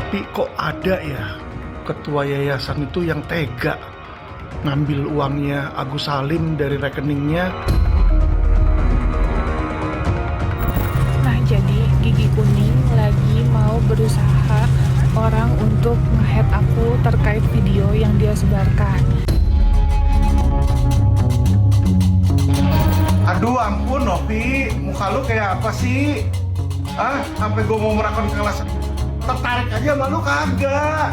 Tapi kok ada ya ketua yayasan itu yang tega ngambil uangnya Agus Salim dari rekeningnya. Nah, jadi Gigi Kuning lagi mau berusaha orang untuk nge-head aku terkait video yang dia sebarkan. Aduh ampun Novi, muka lu kayak apa sih? Sampai gue mau merasakan kelas tertarik aja sama lu kagak.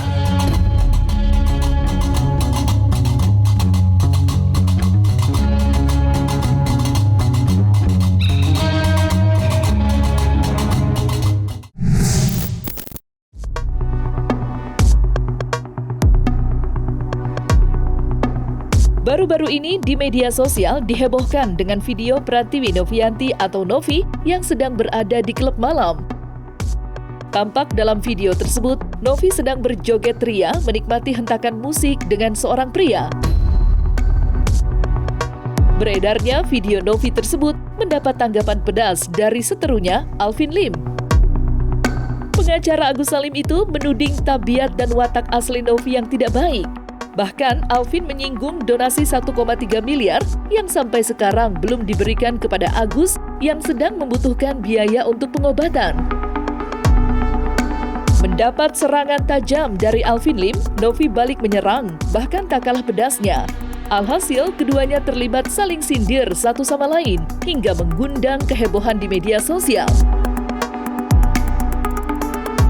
Baru-baru ini di media sosial dihebohkan dengan video Pratiwi Novianti atau Novi yang sedang berada di klub malam. Tampak dalam video tersebut, Novi sedang berjoget ria menikmati hentakan musik dengan seorang pria. Beredarnya video Novi tersebut mendapat tanggapan pedas dari seterunya, Alvin Lim. Pengacara Agus Salim itu menuding tabiat dan watak asli Novi yang tidak baik. Bahkan, Alvin menyinggung donasi 1,3 miliar yang sampai sekarang belum diberikan kepada Agus yang sedang membutuhkan biaya untuk pengobatan. Mendapat serangan tajam dari Alvin Lim, Novi balik menyerang, bahkan tak kalah pedasnya. Alhasil, keduanya terlibat saling sindir satu sama lain hingga mengundang kehebohan di media sosial.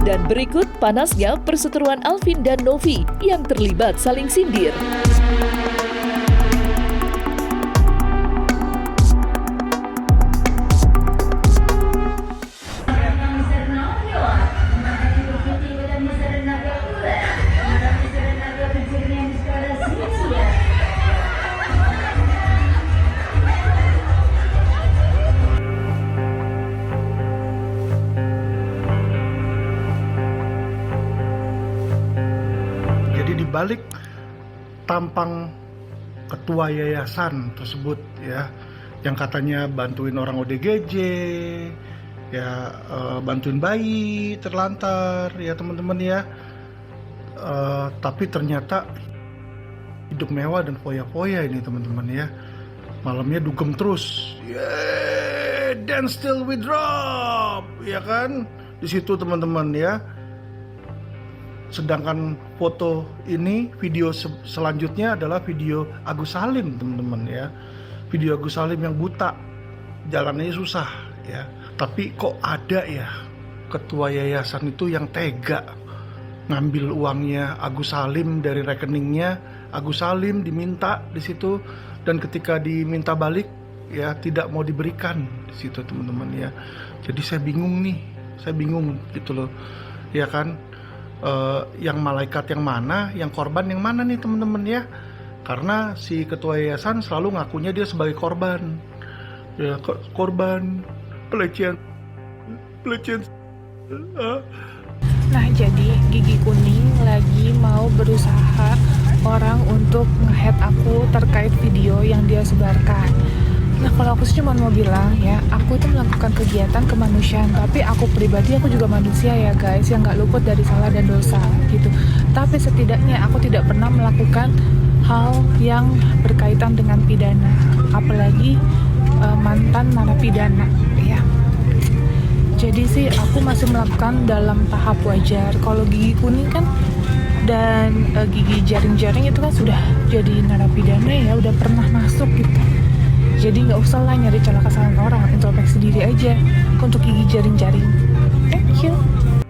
Dan berikut panasnya perseteruan Alvin dan Novi yang terlibat saling sindir. Di balik tampang ketua yayasan tersebut ya, yang katanya bantuin orang ODGJ, ya bantuin bayi terlantar ya teman-teman ya, tapi ternyata hidup mewah dan foya-foya ini teman-teman ya. Malamnya dugem terus, yeah, dance till we drop, ya kan? Di situ teman-teman ya. Sedangkan foto ini, video selanjutnya adalah video Agus Salim teman-teman ya. Video Agus Salim yang buta, jalannya susah ya. Tapi kok ada ya ketua yayasan itu yang tega ngambil uangnya Agus Salim dari rekeningnya. Agus Salim diminta di situ, dan ketika diminta balik ya tidak mau diberikan di situ teman-teman ya. Jadi saya bingung gitu loh ya kan. Yang malaikat yang mana, yang korban yang mana nih teman-teman ya? Karena si ketua yayasan selalu ngakunya dia sebagai korban, ya korban pelecehan. Nah, jadi Gigi Kuning lagi mau berusaha orang untuk nge-head aku terkait video yang dia sebarkan. Nah, kalau aku sih cuma mau bilang ya, aku itu melakukan kegiatan kemanusiaan, tapi aku pribadi, aku juga manusia ya guys, yang gak luput dari salah dan dosa gitu. Tapi setidaknya aku tidak pernah melakukan hal yang berkaitan dengan pidana, apalagi mantan narapidana ya. Jadi sih aku masih melakukan dalam tahap wajar. Kalau Gigi Kuning kan dan Gigi Jaring-Jaring itu kan sudah jadi narapidana ya, udah pernah masuk gitu. Jadi nggak usah lah nyari celah kesalahan orang, introspeksi diri aja untuk Gigi Jaring-Jaring. Thank you.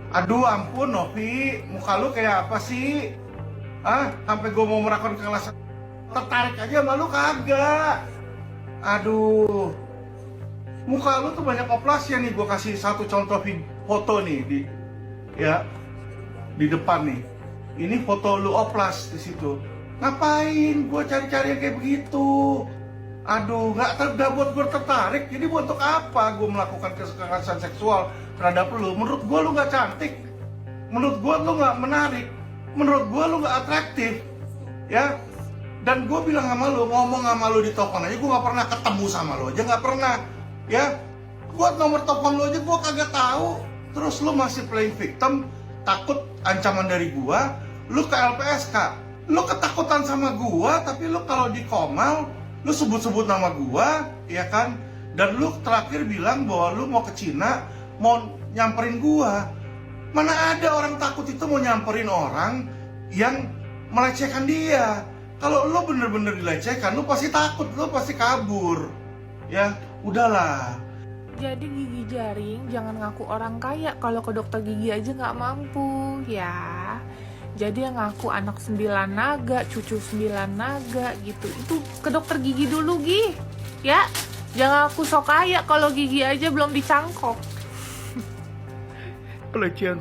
Aduh ampun Novi, muka lu kayak apa sih? Sampai gue mau merasakan kelas tertarik aja sama lu kagak. Aduh, muka lu tuh banyak oplasnya nih. Gue kasih satu contoh foto nih di depan nih. Ini foto lu oplas di situ. Ngapain gue cari-cari yang kayak begitu? Aduh, nggak buat gue tertarik. Jadi buat untuk apa gue melakukan kekerasan seksual terhadap lu? Menurut gue lu nggak cantik. Menurut gue lu nggak menarik. Menurut gue lu nggak atraktif, ya. Dan gue bilang sama lu, ngomong sama lu di telepon aja, gue nggak pernah ketemu sama lu aja, nggak pernah, ya. Gue nomor telepon lu aja gue kagak tahu. Terus lu masih playing victim, takut ancaman dari gua, lu ke LPSK. Lu ketakutan sama gua, tapi lu kalau di Komal, lu sebut-sebut nama gua, ya kan? Dan lu terakhir bilang bahwa lu mau ke Cina, mau nyamperin gua. Mana ada orang takut itu mau nyamperin orang yang melecehkan dia. Kalau lu bener-bener dilecehkan, lu pasti takut, lu pasti kabur. Ya, udahlah. Jadi gigi jaring jangan ngaku orang kaya kalau ke dokter gigi aja nggak mampu ya. Jadi yang ngaku anak 9 naga, cucu 9 naga gitu. Itu ke dokter gigi dulu Gi. Ya, jangan aku sok kaya kalau gigi aja belum dicangkok. Pelecehan.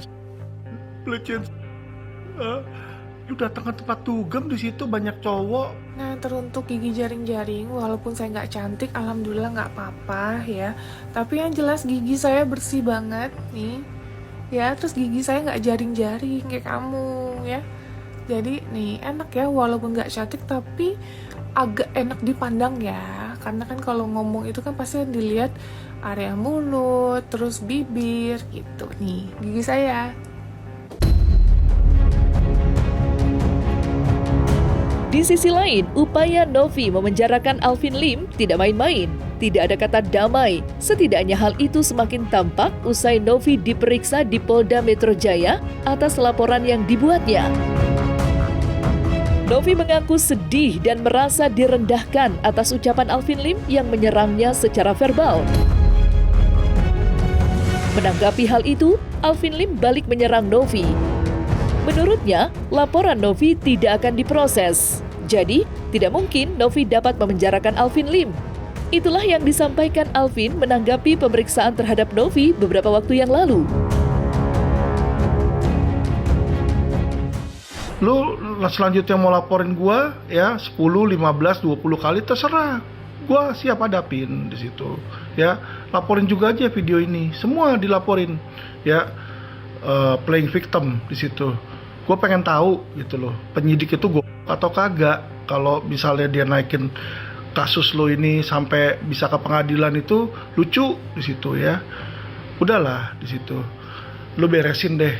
Lu datang ke tempat dugem, di situ banyak cowok. Nah, teruntuk gigi jaring-jaring, walaupun saya nggak cantik, alhamdulillah nggak apa-apa ya. Tapi yang jelas gigi saya bersih banget nih, ya. Terus gigi saya nggak jaring-jaring kayak kamu ya. Jadi nih enak ya, walaupun nggak cantik tapi agak enak dipandang ya. Karena kan kalau ngomong itu kan pasti yang dilihat area mulut, terus bibir gitu. Nih gigi saya. Di sisi lain, upaya Novi memenjarakan Alvin Lim tidak main-main. Tidak ada kata damai. Setidaknya hal itu semakin tampak usai Novi diperiksa di Polda Metro Jaya atas laporan yang dibuatnya. Novi mengaku sedih dan merasa direndahkan atas ucapan Alvin Lim yang menyerangnya secara verbal. Menanggapi hal itu, Alvin Lim balik menyerang Novi. Menurutnya, laporan Novi tidak akan diproses. Jadi, tidak mungkin Novi dapat memenjarakan Alvin Lim. Itulah yang disampaikan Alvin menanggapi pemeriksaan terhadap Novi beberapa waktu yang lalu. Lu selanjutnya mau laporin gua ya 10, 15, 20 kali terserah. Gua siap hadapin di situ. Ya, laporin juga aja video ini. Semua dilaporin. Ya, playing victim di situ. Gue pengen tahu gitu loh, penyidik itu gue atau kagak. Kalau misalnya dia naikin kasus lo ini sampai bisa ke pengadilan itu lucu di situ ya. Udahlah di situ. Lo beresin deh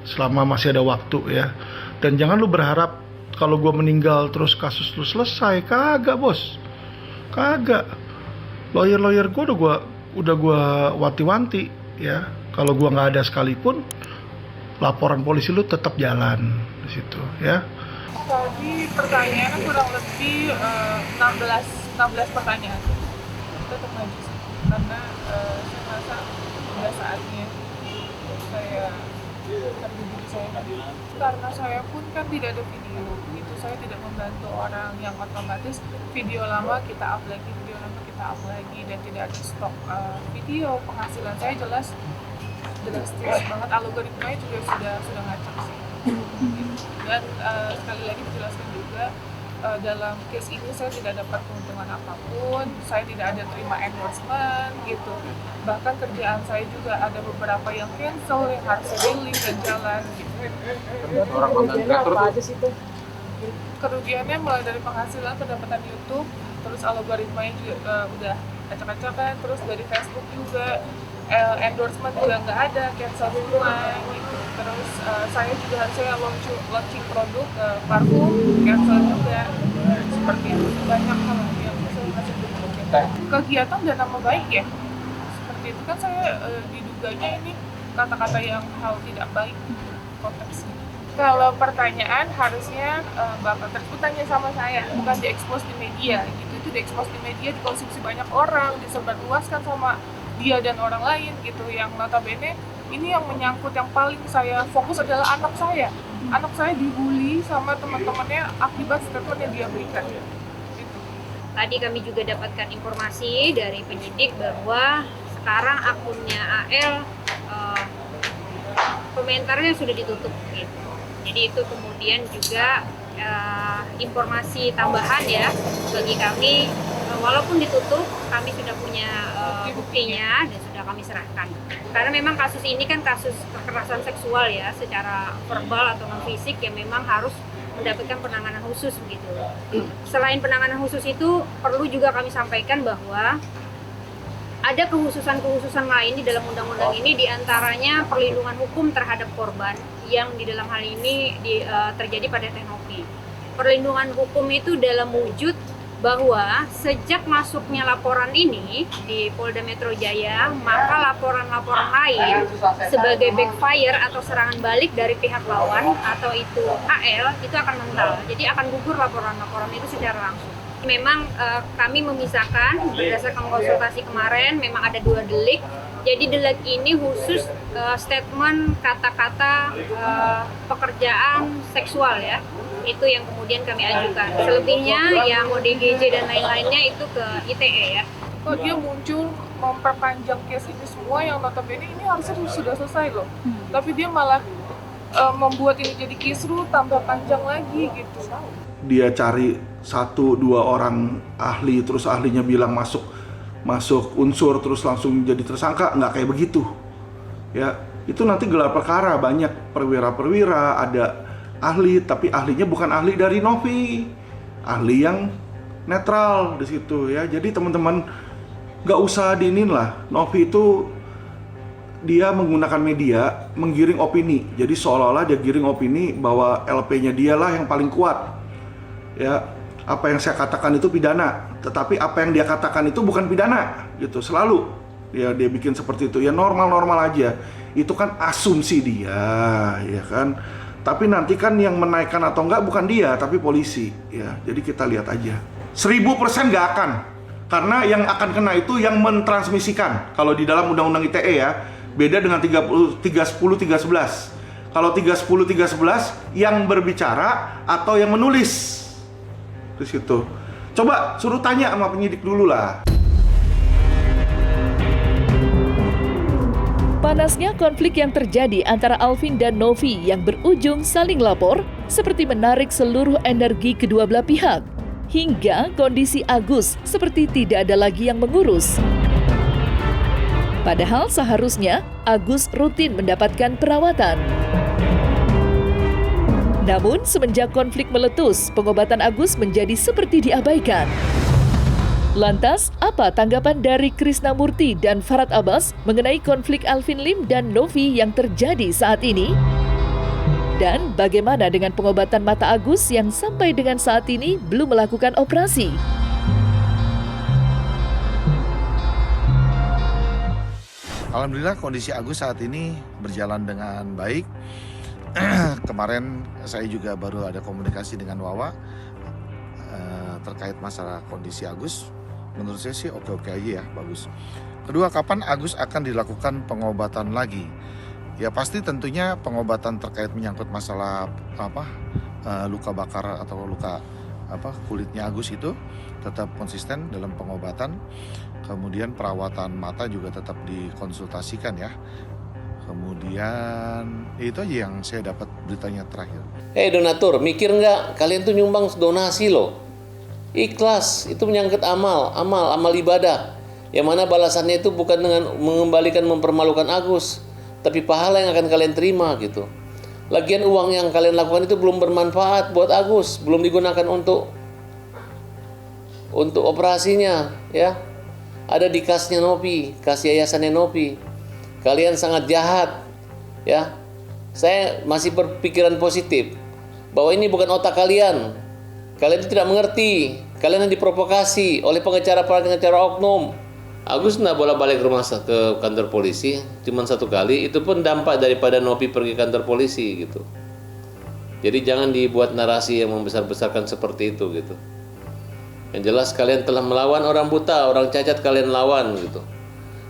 selama masih ada waktu ya. Dan jangan lo berharap kalau gue meninggal terus kasus lo selesai. Kagak bos, kagak. Lawyer gue udah gue wanti-wanti ya. Kalau gue nggak ada sekalipun, laporan polisi lu tetap jalan di situ ya. Tadi pertanyaannya kurang lebih 16 pertanyaan. Tetap maju sih. Karena saya merasa sudah saatnya saya berdiri saya. Karena saya pun kan tidak ada video. Itu saya tidak membantu orang yang otomatis video lama kita up lagi, dan tidak ada stok video. Penghasilan saya jelas drastis banget, algoritmanya juga sudah ngacak sih. Dan sekali lagi dijelaskan juga dalam case ini saya tidak dapat keuntungan apapun, saya tidak ada terima endorsement gitu. Bahkan kerjaan saya juga ada beberapa yang cancel, yang harus dealing dan jalan gitu. Kerugiannya mulai dari penghasilan, pendapatan YouTube, terus algoritmanya juga udah acak-acakan, terus dari Facebook juga. Endorsement juga nggak ada, cancel semua gitu. Terus saya juga harusnya launching produk parfum, cancel juga. Seperti itu, banyak hal yang saya masih belum kegiatan dan nama baik ya. Seperti itu kan saya diduganya ini kata-kata yang hal tidak baik konteksnya. Kalau pertanyaan harusnya Bapak tersebut tanya sama saya, bukan diekspos di media gitu. Itu diekspos di media, dikonsumsi banyak orang, disebarluaskan sama dia dan orang lain gitu, yang notabene ini yang menyangkut yang paling saya fokus adalah anak saya. Anak saya dibully sama teman-temannya akibat statement yang dia berikan gitu. Tadi kami juga dapatkan informasi dari penyidik bahwa sekarang akunnya AL komentarnya sudah ditutup gitu. Jadi itu kemudian juga informasi tambahan ya bagi kami. Walaupun ditutup, kami sudah punya buktinya dan sudah kami serahkan. Karena memang kasus ini kan kasus kekerasan seksual ya, secara verbal atau non fisik yang memang harus mendapatkan penanganan khusus begitu. Selain penanganan khusus itu, perlu juga kami sampaikan bahwa Ada kehususan-kehususan lain di dalam undang-undang ini, diantaranya perlindungan hukum terhadap korban yang di dalam hal ini terjadi pada Teh Novi. Perlindungan hukum itu dalam wujud bahwa sejak masuknya laporan ini di Polda Metro Jaya, maka laporan-laporan lain sebagai backfire atau serangan balik dari pihak lawan atau itu AL itu akan mental. Jadi akan gugur laporan-laporan itu secara langsung. Memang kami memisahkan berdasarkan konsultasi kemarin, memang ada 2 delik. Jadi delik ini khusus statement kata-kata pekerjaan seksual ya. Itu yang kemudian kami ajukan. Selebihnya yang ODGJ dan lain-lainnya itu ke ITE ya. Kok dia muncul memperpanjang case ini semua yang notabene ini harusnya sudah selesai loh. Tapi dia malah membuat ini jadi kisruh tambah panjang lagi gitu. Dia cari 1-2 orang ahli, terus ahlinya bilang masuk unsur, terus langsung jadi tersangka. Nggak kayak begitu ya. Itu nanti gelar perkara, banyak perwira-perwira, ada ahli, tapi ahlinya bukan ahli dari Novi, ahli yang netral di situ ya. Jadi teman-teman nggak usah diinin lah. Novi itu dia menggunakan media menggiring opini. Jadi seolah-olah dia giring opini bahwa LP-nya dialah yang paling kuat. Ya, apa yang saya katakan itu pidana, tetapi apa yang dia katakan itu bukan pidana gitu. Selalu ya dia bikin seperti itu. Ya normal-normal aja. Itu kan asumsi dia, ya kan. Tapi nanti kan yang menaikkan atau enggak bukan dia, tapi polisi ya. Jadi kita lihat aja. 1000% nggak akan. Karena yang akan kena itu yang mentransmisikan. Kalau di dalam Undang-Undang ITE ya, beda dengan 310 311. Kalau 310 311 yang berbicara atau yang menulis. Di situ. Coba suruh tanya sama penyidik dulu lah. Panasnya konflik yang terjadi antara Alvin dan Novi yang berujung saling lapor seperti menarik seluruh energi kedua belah pihak. Hingga kondisi Agus seperti tidak ada lagi yang mengurus. Padahal seharusnya Agus rutin mendapatkan perawatan. Namun semenjak konflik meletus, pengobatan Agus menjadi seperti diabaikan. Lantas, apa tanggapan dari Krisnamurti dan Farhad Abbas mengenai konflik Alvin Lim dan Novi yang terjadi saat ini? Dan bagaimana dengan pengobatan mata Agus yang sampai dengan saat ini belum melakukan operasi? Alhamdulillah kondisi Agus saat ini berjalan dengan baik. Kemarin saya juga baru ada komunikasi dengan Wawa terkait masalah kondisi Agus. Menurut saya sih oke-oke aja ya, bagus. Kedua, kapan Agus akan dilakukan pengobatan lagi? Ya pasti tentunya pengobatan terkait menyangkut masalah luka bakar atau luka kulitnya Agus itu tetap konsisten dalam pengobatan. Kemudian perawatan mata juga tetap dikonsultasikan ya. Kemudian itu aja yang saya dapat beritanya terakhir. Donatur, mikir nggak? Kalian tuh nyumbang donasi loh. Ikhlas, itu menyangkut amal ibadah. Yang mana balasannya itu bukan dengan mengembalikan mempermalukan Agus, tapi pahala yang akan kalian terima gitu. Lagian uang yang kalian lakukan itu belum bermanfaat buat Agus, belum digunakan untuk operasinya ya. Ada di kasnya Novi, kas yayasannya Novi. Kalian sangat jahat ya. Saya masih berpikiran positif bahwa ini bukan otak kalian. Kalian itu tidak mengerti. Kalian yang diprovokasi oleh pengacara oknum. Agus tidak boleh balik ke kantor polisi cuma 1 kali. Itu pun dampak daripada Novi pergi kantor polisi gitu. Jadi jangan dibuat narasi yang membesar-besarkan seperti itu gitu. Yang jelas kalian telah melawan orang buta, orang cacat kalian lawan gitu.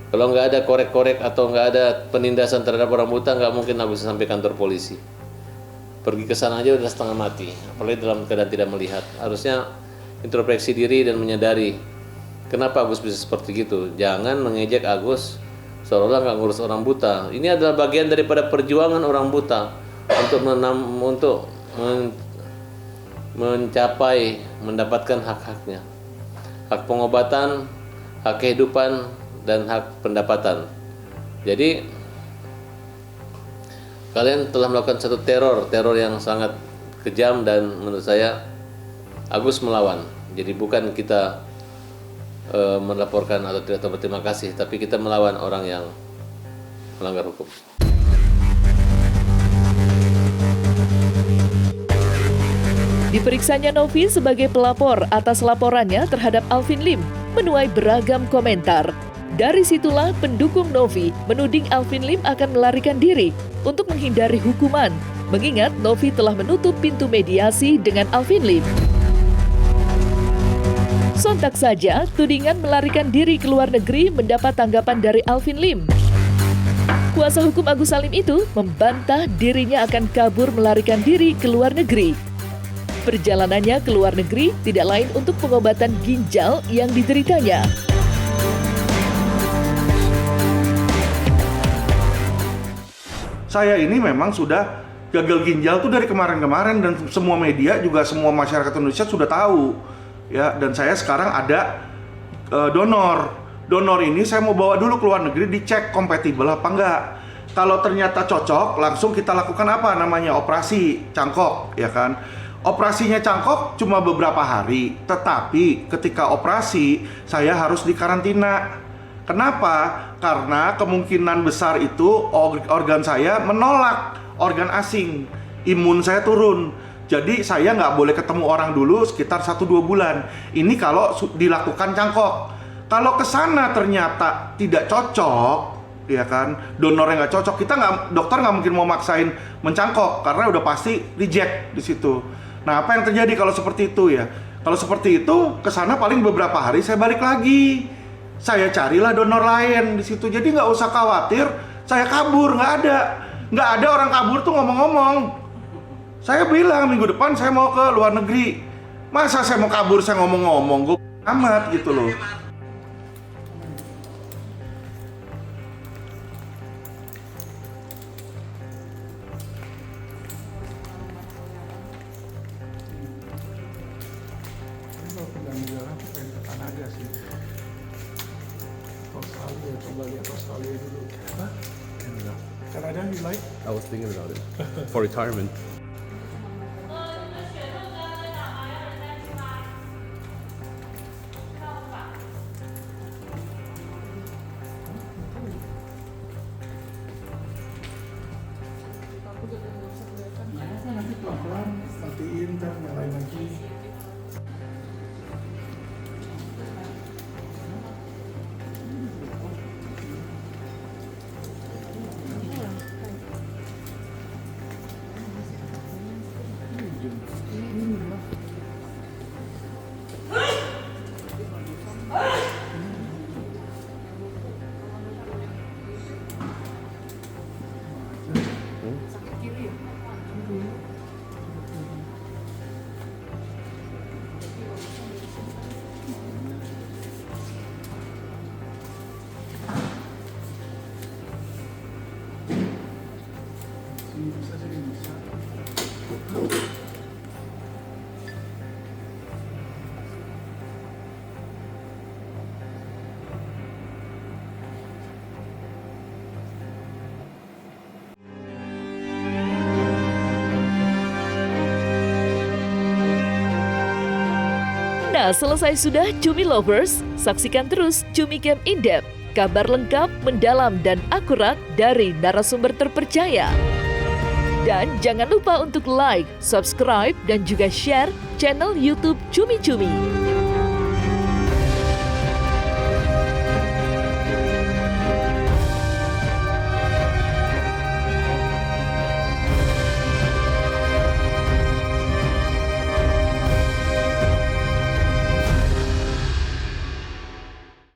Kalau nggak ada korek-korek atau nggak ada penindasan terhadap orang buta, nggak mungkin Agus sampai kantor polisi. Pergi ke sana aja udah setengah mati, apalagi dalam keadaan tidak melihat. Harusnya introspeksi diri dan menyadari kenapa Agus bisa seperti gitu. Jangan mengejek Agus seolah-olah nggak ngurus orang buta. Ini adalah bagian daripada perjuangan orang buta untuk mencapai mendapatkan hak-haknya, hak pengobatan, hak kehidupan, dan hak pendapatan. Jadi kalian telah melakukan satu teror yang sangat kejam dan menurut saya Agus melawan. Jadi bukan kita melaporkan atau berterima kasih, tapi kita melawan orang yang melanggar hukum. Diperiksanya Novi sebagai pelapor atas laporannya terhadap Alvin Lim menuai beragam komentar. Dari situlah pendukung Novi menuding Alvin Lim akan melarikan diri untuk menghindari hukuman, mengingat Novi telah menutup pintu mediasi dengan Alvin Lim. Sontak saja, tudingan melarikan diri ke luar negeri mendapat tanggapan dari Alvin Lim. Kuasa hukum Agus Salim itu membantah dirinya akan kabur melarikan diri ke luar negeri. Perjalanannya ke luar negeri tidak lain untuk pengobatan ginjal yang dideritanya. Saya ini memang sudah gagal ginjal tuh dari kemarin-kemarin, dan semua media juga semua masyarakat Indonesia sudah tahu. Ya, dan saya sekarang ada donor. Donor ini saya mau bawa dulu ke luar negeri dicek kompatibel apa enggak. Kalau ternyata cocok, langsung kita lakukan apa namanya operasi cangkok, ya kan? Operasinya cangkok cuma beberapa hari, tetapi ketika operasi saya harus dikarantina. Kenapa? Karena kemungkinan besar itu organ saya menolak organ asing, imun saya turun. Jadi saya nggak boleh ketemu orang dulu sekitar 1-2 bulan. Ini kalau dilakukan cangkok. Kalau kesana ternyata tidak cocok, ya kan, donornya nggak cocok, dokter nggak mungkin mau maksain mencangkok karena udah pasti reject di situ. Nah, apa yang terjadi kalau seperti itu ya? Kalau seperti itu, kesana paling beberapa hari saya balik lagi. Saya carilah donor lain di situ. Jadi nggak usah khawatir, saya kabur, nggak ada orang kabur tuh ngomong-ngomong. Saya bilang minggu depan saya mau ke luar negeri. Masa saya mau kabur, saya ngomong-ngomong, gue amat gitu loh. Australia, coba lihat Australia dulu. Hah? Canada, you like? I was thinking about it for retirement. Nanti pelan-pelan matiin, ntar nyalain lagi. Nah, selesai sudah Cumi Lovers, saksikan terus Cumi Camp In-Depth, kabar lengkap, mendalam, dan akurat dari narasumber terpercaya. Dan jangan lupa untuk like, subscribe, dan juga share channel YouTube Cumi Cumi.